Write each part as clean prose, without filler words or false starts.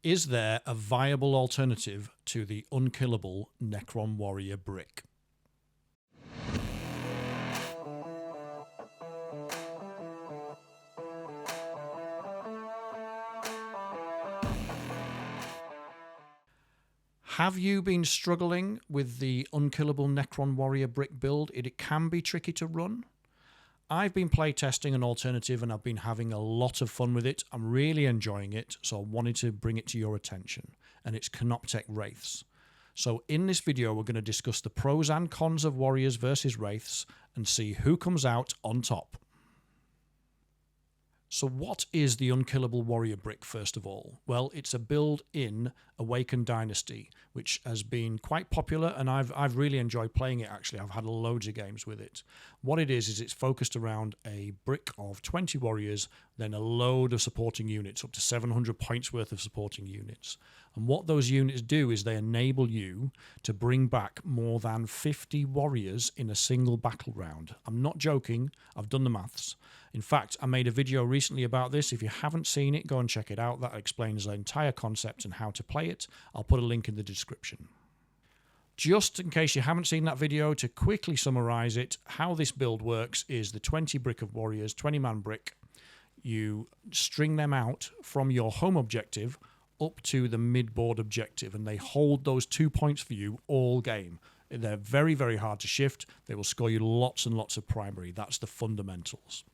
Is there a viable alternative to the Unkillable Necron Warrior brick? Have you been struggling with the Unkillable Necron Warrior brick build? It can be tricky to run. I've been playtesting an alternative and I've been having a lot of fun with it. I'm really enjoying it, so I wanted to bring it to your attention. And it's Canoptek Wraiths. So in this video, we're going to discuss the pros and cons of Warriors versus Wraiths and see who comes out on top. So what is the Unkillable Warrior brick, first of all? Well, it's a build in Awakened Dynasty, which has been quite popular, and I've really enjoyed playing it, actually. I've had loads of games with it. What it is it's focused around a brick of 20 warriors, then a load of supporting units, up to 700 points worth of supporting units. And what those units do is they enable you to bring back more than 50 warriors in a single battle round. I'm not joking, I've done the maths. In fact, I made a video recently about this. If you haven't seen it, go and check it out. That explains the entire concept and how to play it. I'll put a link in the description. Just in case you haven't seen that video, to quickly summarize it, how this build works is the 20 brick of warriors, 20-man brick. You string them out from your home objective up to the mid-board objective, and they hold those 2 points for you all game. They're very, very hard to shift. They will score you lots and lots of primary. That's the fundamentals.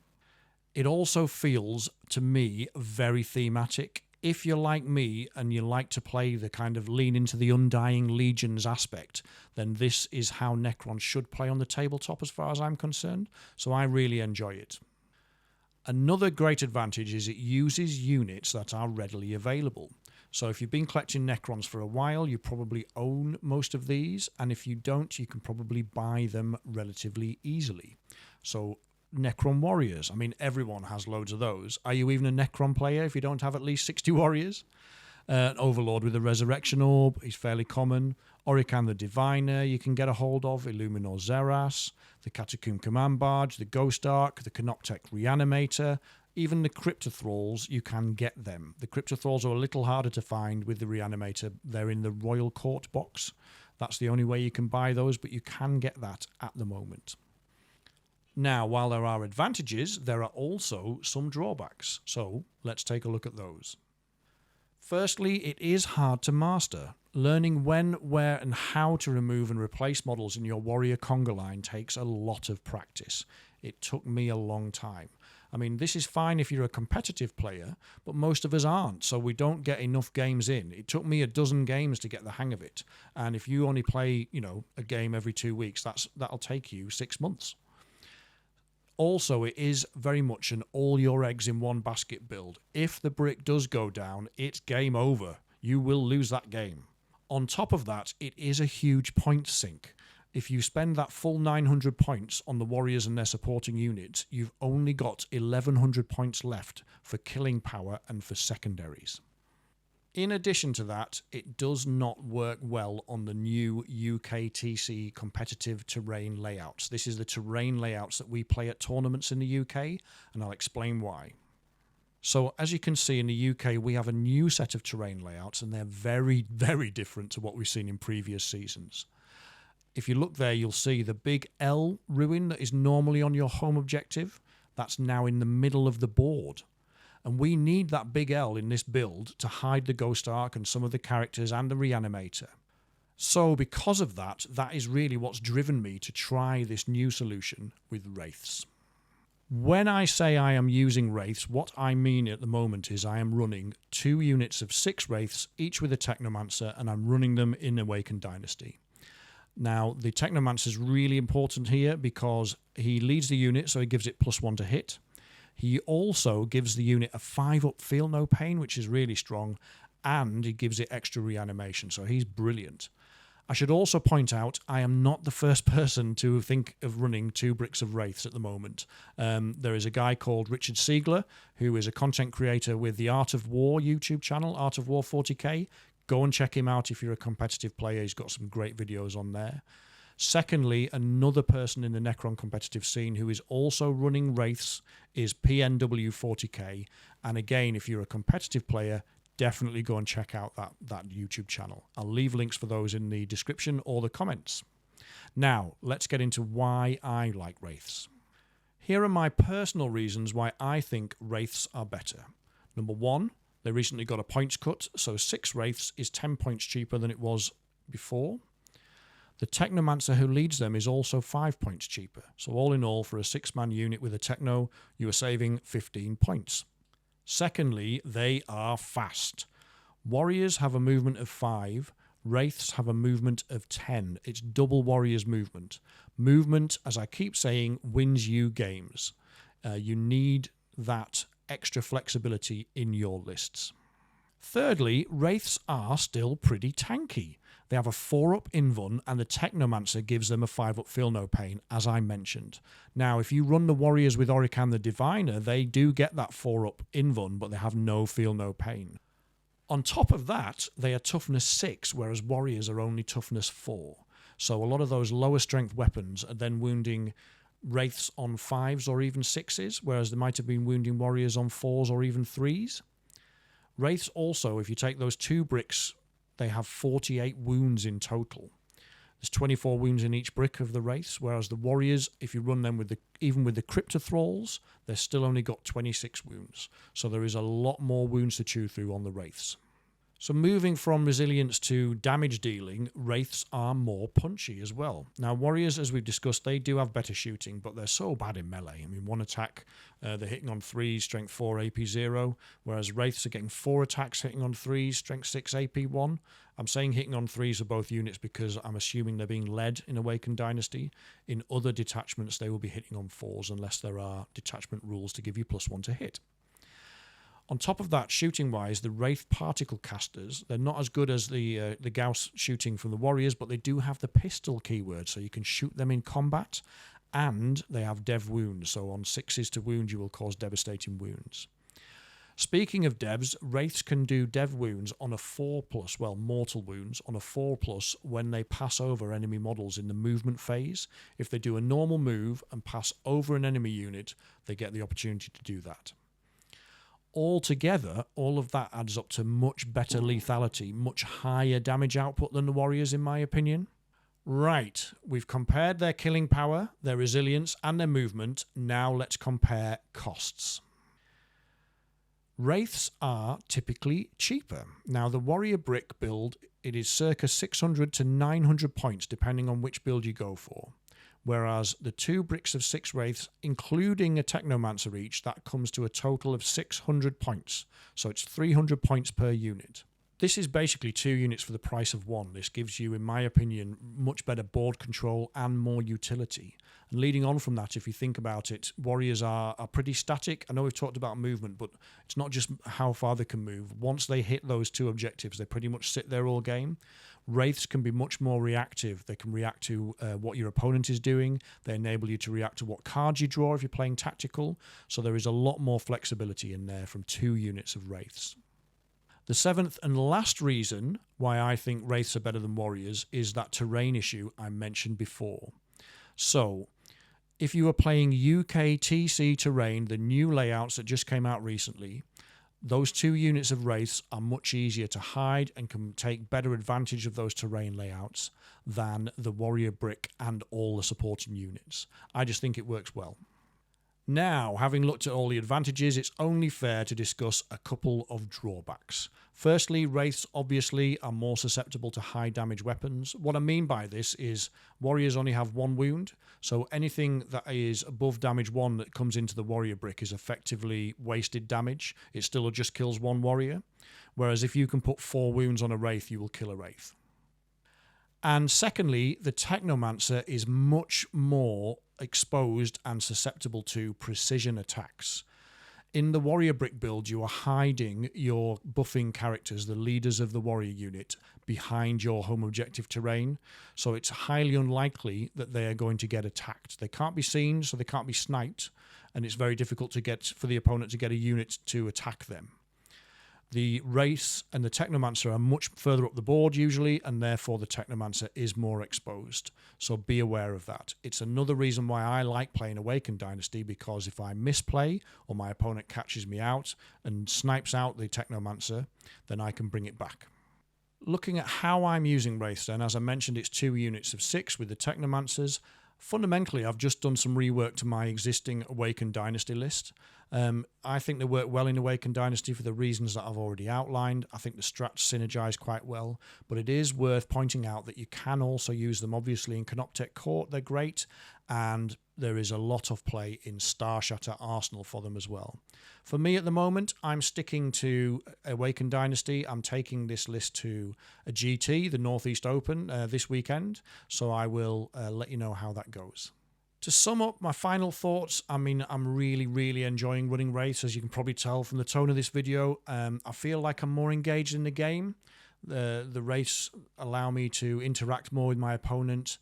It also feels, to me, very thematic. If you're like me and you like to play the kind of lean into the Undying Legions aspect, then this is how Necrons should play on the tabletop as far as I'm concerned. So I really enjoy it. Another great advantage is it uses units that are readily available. So if you've been collecting Necrons for a while, you probably own most of these. And if you don't, you can probably buy them relatively easily. So Necron Warriors. I mean, everyone has loads of those. Are you even a Necron player if you don't have at least 60 Warriors? Overlord with the Resurrection Orb is fairly common. Orican the Diviner you can get a hold of. Illuminor Xerath, the Catacomb Command Barge, the Ghost Ark, the Canoptek Reanimator, even the Cryptothralls, you can get them. The Cryptothralls are a little harder to find with the Reanimator. They're in the Royal Court box. That's the only way you can buy those, but you can get that at the moment. Now, while there are advantages, there are also some drawbacks. So let's take a look at those. Firstly, it is hard to master. Learning when, where, and how to remove and replace models in your warrior conga line takes a lot of practice. It took me a long time. I mean, this is fine if you're a competitive player, but most of us aren't, so we don't get enough games in. It took me a dozen games to get the hang of it. And if you only play, a game every 2 weeks, that'll take you 6 months. Also, it is very much an all your eggs in one basket build. If the brick does go down, it's game over. You will lose that game. On top of that, it is a huge point sink. If you spend that full 900 points on the warriors and their supporting units, you've only got 1100 points left for killing power and for secondaries. In addition to that, it does not work well on the new UKTC competitive terrain layouts. This is the terrain layouts that we play at tournaments in the UK, and I'll explain why. So as you can see, in the UK, we have a new set of terrain layouts, and they're very, very different to what we've seen in previous seasons. If you look there, you'll see the big L ruin that is normally on your home objective. That's now in the middle of the board. And we need that big L in this build to hide the Ghost Ark and some of the characters and the Reanimator. So because of that, that is really what's driven me to try this new solution with Wraiths. When I say I am using Wraiths, what I mean at the moment is I am running 2 units of 6 Wraiths, each with a Technommancer, and I'm running them in Awakened Dynasty. Now, the Technommancer is really important here because he leads the unit, so he gives it +1 to hit. He also gives the unit a 5-up feel no pain, which is really strong, and he gives it extra reanimation, so he's brilliant. I should also point out, I am not the first person to think of running 2 bricks of Wraiths at the moment. There is a guy called Richard Siegler, who is a content creator with the Art of War YouTube channel, Art of War 40k. Go and check him out if you're a competitive player. He's got some great videos on there. Secondly, another person in the Necron competitive scene who is also running Wraiths is PNW40k. And again, if you're a competitive player, definitely go and check out that YouTube channel. I'll leave links for those in the description or the comments. Now, let's get into why I like Wraiths. Here are my personal reasons why I think Wraiths are better. Number one, they recently got a points cut, so 6 Wraiths is 10 points cheaper than it was before. The Technommancer who leads them is also 5 points cheaper. So all in all, for a 6-man unit with a Techno, you are saving 15 points. Secondly, they are fast. Warriors have a movement of 5. Wraiths have a movement of 10. It's double Warriors movement. Movement, as I keep saying, wins you games. You need that extra flexibility in your lists. Thirdly, Wraiths are still pretty tanky. They have a 4-up invuln, and the Technomancer gives them a 5-up feel no pain, as I mentioned. Now, if you run the Warriors with Orican the Diviner, they do get that 4-up invuln, but they have no feel no pain. On top of that, they are toughness 6, whereas Warriors are only toughness 4. So a lot of those lower strength weapons are then wounding Wraiths on 5s or even 6s, whereas they might have been wounding Warriors on 4s or even 3s. Wraiths also, if you take those 2 bricks, they have 48 wounds in total. There's 24 wounds in each brick of the Wraiths, whereas the Warriors, if you run them with even with the Cryptothralls, they've still only got 26 wounds. So there is a lot more wounds to chew through on the Wraiths. So moving from resilience to damage dealing, Wraiths are more punchy as well. Now Warriors, as we've discussed, they do have better shooting, but they're so bad in melee. I mean, 1 attack, they're hitting on 3, strength 4, AP 0, whereas Wraiths are getting 4 attacks, hitting on 3, strength 6, AP 1. I'm saying hitting on 3s for both units because I'm assuming they're being led in Awakened Dynasty. In other detachments, they will be hitting on 4s unless there are detachment rules to give you +1 to hit. On top of that, shooting-wise, the Wraith Particle Casters, they're not as good as the Gauss shooting from the Warriors, but they do have the pistol keyword, so you can shoot them in combat, and they have Dev Wounds, so on 6s to wound, you will cause devastating wounds. Speaking of devs, Wraiths can do Dev Wounds on a 4+, well, Mortal Wounds, on a 4+, when they pass over enemy models in the movement phase. If they do a normal move and pass over an enemy unit, they get the opportunity to do that. Altogether, all of that adds up to much better lethality, much higher damage output than the Warriors, in my opinion. Right, we've compared their killing power, their resilience, and their movement. Now let's compare costs. Wraiths are typically cheaper. Now, the Warrior Brick build, it is circa 600 to 900 points, depending on which build you go for. Whereas the 2 bricks of 6 Wraiths, including a Technomancer each, that comes to a total of 600 points. So it's 300 points per unit. This is basically 2 units for the price of 1. This gives you, in my opinion, much better board control and more utility. And leading on from that, if you think about it, Warriors are pretty static. I know we've talked about movement, but it's not just how far they can move. Once they hit those 2 objectives, they pretty much sit there all game. Wraiths can be much more reactive. They can react to what your opponent is doing. They enable you to react to what cards you draw if you're playing tactical. So there is a lot more flexibility in there from 2 units of Wraiths. The 7th and last reason why I think Wraiths are better than Warriors is that terrain issue I mentioned before. So, if you are playing UK TC terrain, the new layouts that just came out recently, those 2 units of Wraiths are much easier to hide and can take better advantage of those terrain layouts than the Warrior Brick and all the supporting units. I just think it works well. Now, having looked at all the advantages, it's only fair to discuss a couple of drawbacks. Firstly, Wraiths obviously are more susceptible to high damage weapons. What I mean by this is Warriors only have 1 wound, so anything that is above damage 1 that comes into the Warrior Brick is effectively wasted damage. It still just kills 1 Warrior, whereas if you can put 4 wounds on a Wraith, you will kill a Wraith. And secondly, the Technomancer is much more exposed and susceptible to precision attacks. In the Warrior Brick build, you are hiding your buffing characters, the leaders of the Warrior unit, behind your home objective terrain, so it's highly unlikely that they are going to get attacked. They can't be seen, so they can't be sniped, and it's very difficult for the opponent to get a unit to attack them. The Wraiths and the Technommancer are much further up the board usually, and therefore the Technommancer is more exposed. So be aware of that. It's another reason why I like playing Awakened Dynasty, because if I misplay or my opponent catches me out and snipes out the Technomancer, then I can bring it back. Looking at how I'm using Wraiths then, as I mentioned, it's 2 units of 6 with the Technomancers. Fundamentally, I've just done some rework to my existing Awakened Dynasty list. I think they work well in Awakened Dynasty for the reasons that I've already outlined. I think the strats synergize quite well, but it is worth pointing out that you can also use them, obviously, in Canoptek Court. They're great, and there is a lot of play in Star Shatter Arsenal for them as well. For me at the moment, I'm sticking to Awakened Dynasty. I'm taking this list to a GT, the Northeast Open, this weekend, so I will let you know how that goes. To sum up my final thoughts, I mean, I'm really enjoying running Wraiths, as you can probably tell from the tone of this video. I feel like I'm more engaged in the game. The Wraiths allow me to interact more with my opponent.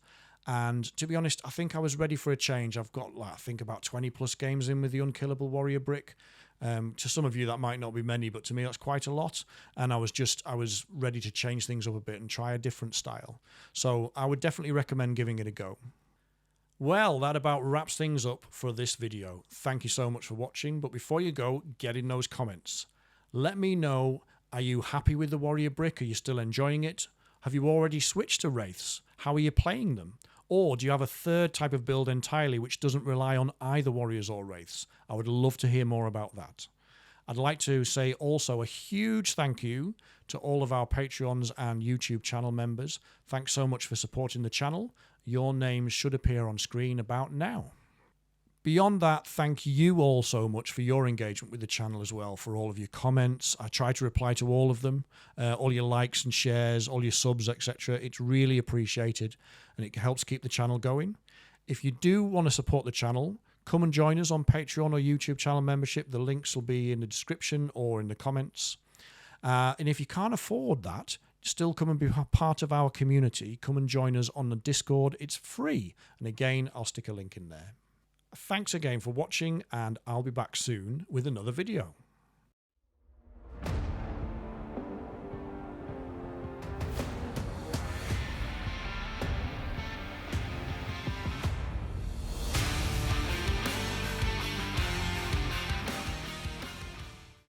And to be honest, I think I was ready for a change. I've got, I think, about 20 plus games in with the Unkillable Warrior brick. To some of you, that might not be many, but to me, that's quite a lot. And I was ready to change things up a bit and try a different style. So I would definitely recommend giving it a go. Well, that about wraps things up for this video. Thank you so much for watching, but before you go, get in those comments. Let me know, are you happy with the Warrior brick? Are you still enjoying it? Have you already switched to Wraiths? How are you playing them? Or do you have a third type of build entirely which doesn't rely on either Warriors or Wraiths? I would love to hear more about that. I'd like to say also a huge thank you to all of our Patreons and YouTube channel members. Thanks so much for supporting the channel. Your names should appear on screen about now. Beyond that, thank you all so much for your engagement with the channel as well, for all of your comments. I try to reply to all of them, all your likes and shares, all your subs, etc. It's really appreciated, and it helps keep the channel going. If you do want to support the channel, come and join us on Patreon or YouTube channel membership. The links will be in the description or in the comments. And if you can't afford that, still come and be part of our community. Come and join us on the Discord. It's free. And again, I'll stick a link in there. Thanks again for watching, and I'll be back soon with another video.